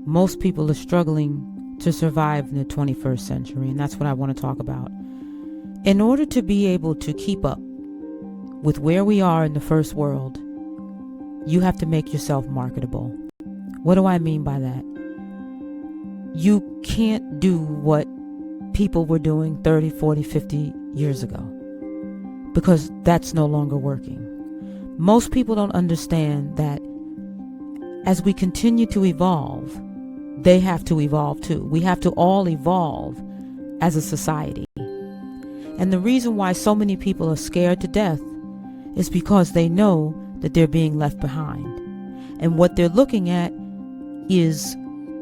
Most people are struggling to survive in the 21st century, and that's what I want to talk about. In order to be able to keep up with where we are in the first world, you have to make yourself marketable. What do I mean by that? You can't do what people were doing 30, 40, 50 years ago, because that's no longer working. Most people don't understand that as we continue to evolve, they have to evolve too. We have to all evolve as a society. And the reason why so many people are scared to death is because they know that they're being left behind. And what they're looking at is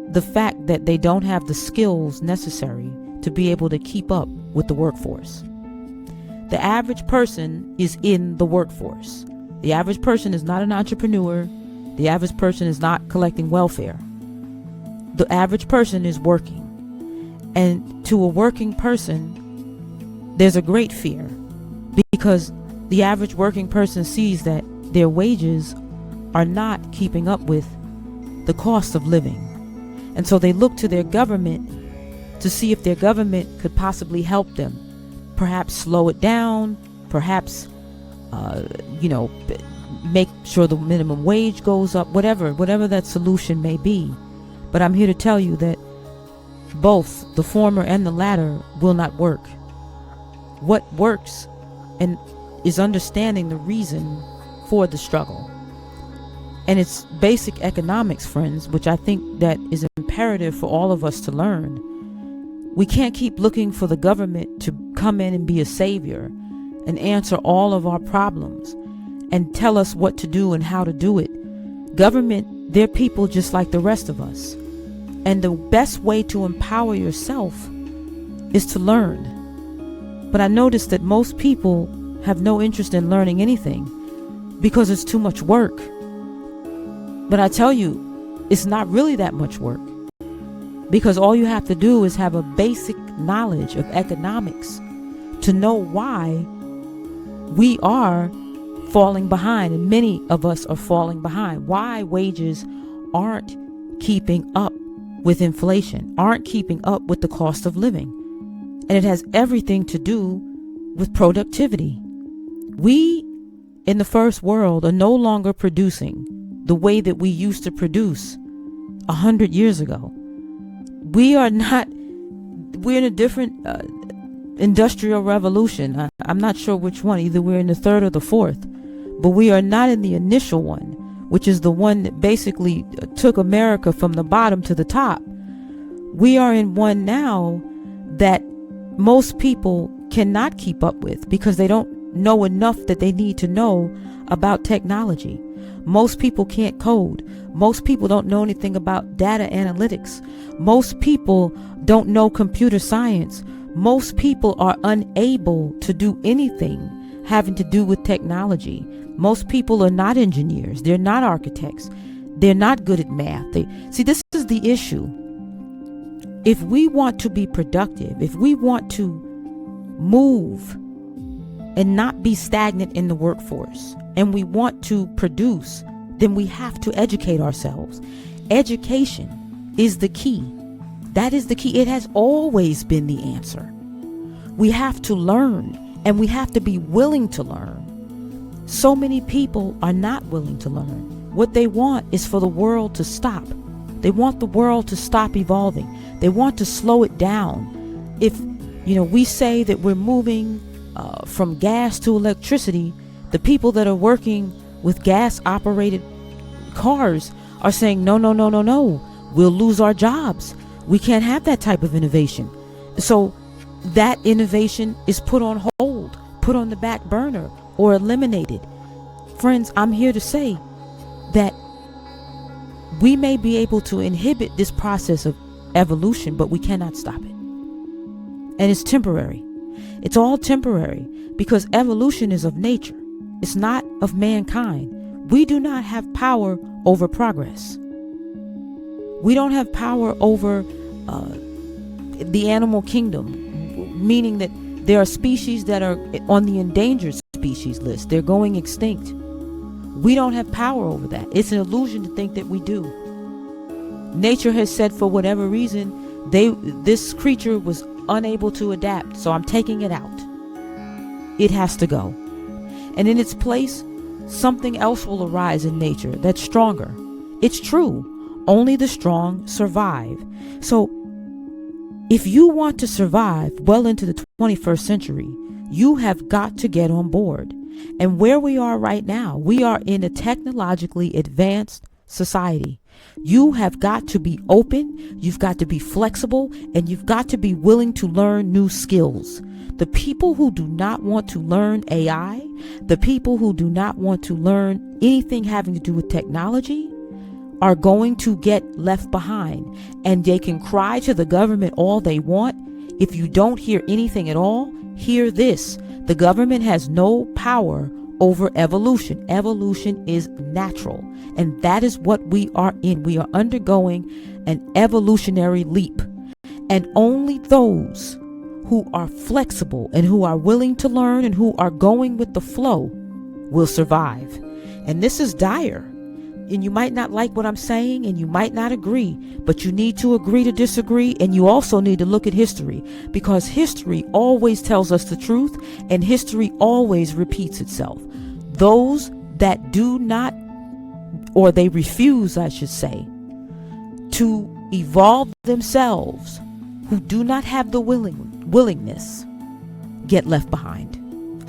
the fact that they don't have the skills necessary to be able to keep up with the workforce. The average person is in the workforce. The average person is not an entrepreneur. The average person is not collecting welfare. The average person is working. And to a working person, there's a great fear, because the average working person sees that their wages are not keeping up with the cost of living. And so they look to their government to see if their government could possibly help them. Perhaps slow it down, perhaps, make sure the minimum wage goes up, whatever that solution may be. But I'm here to tell you that both the former and the latter will not work. What works and is understanding the reason for the struggle. And it's basic economics, friends, which I think that is imperative for all of us to learn. We can't keep looking for the government to come in and be a savior and answer all of our problems and tell us what to do and how to do it. Government, they're people just like the rest of us. And the best way to empower yourself is to learn. But I noticed that most people have no interest in learning anything because it's too much work. But I tell you, it's not really that much work, because all you have to do is have a basic knowledge of economics to know why we are falling behind, and many of us are falling behind. Why wages aren't keeping up with inflation, aren't keeping up with the cost of living. And it has everything to do with productivity. We in the first world are no longer producing the way that we used to produce 100 years ago. We're in a different industrial revolution. I'm not sure which one. Either we're in the third or the fourth. But we are not in the initial one, which is the one that basically took America from the bottom to the top. We are in one now that most people cannot keep up with because they don't know enough that they need to know about technology. Most people can't code. Most people don't know anything about data analytics. Most people don't know computer science. Most people are unable to do anything having to do with technology. Most people are not engineers. They're not architects. They're not good at math. See, this is the issue. If we want to be productive, if we want to move and not be stagnant in the workforce, and we want to produce, then we have to educate ourselves. Education is the key. That is the key. It has always been the answer. We have to learn, and we have to be willing to learn. So many people are not willing to learn. What they want is for the world to stop. They want the world to stop evolving. They want to slow it down. If, we say that we're moving from gas to electricity, the people that are working with gas operated cars are saying, no, we'll lose our jobs. We can't have that type of innovation. So that innovation is put on hold, put on the back burner, or eliminated. Friends, I'm here to say that we may be able to inhibit this process of evolution, but we cannot stop it. And it's temporary. It's all temporary because evolution is of nature. It's not of mankind. We do not have power over progress. We don't have power over the animal kingdom, meaning that there are species that are on the endangered species list. They're going extinct. We don't have power over that. It's an illusion to think that we do. Nature has said for whatever reason, this creature was unable to adapt, so I'm taking it out. It has to go. And in its place, something else will arise in nature that's stronger. It's true. Only the strong survive. So if you want to survive well into the 21st century, you have got to get on board. And where we are right now, we are in a technologically advanced society. You have got to be open, you've got to be flexible, and you've got to be willing to learn new skills. The people who do not want to learn AI, the people who do not want to learn anything having to do with technology, are going to get left behind. And they can cry to the government all they want. If you don't hear anything at all, hear this. The government has no power over evolution. Evolution is natural. And that is what we are in. We are undergoing an evolutionary leap. And only those who are flexible and who are willing to learn and who are going with the flow will survive. And this is dire. And you might not like what I'm saying, and you might not agree, but you need to agree to disagree. And you also need to look at history, because history always tells us the truth, and history always repeats itself. Those that do not, or they refuse, I should say, to evolve themselves, who do not have the willingness, get left behind.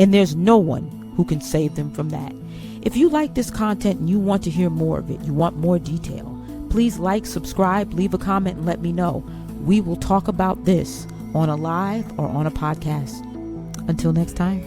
And there's no one who can save them from that. If you like this content and you want to hear more of it, you want more detail, please like, subscribe, leave a comment, and let me know. We will talk about this on a live or on a podcast. Until next time.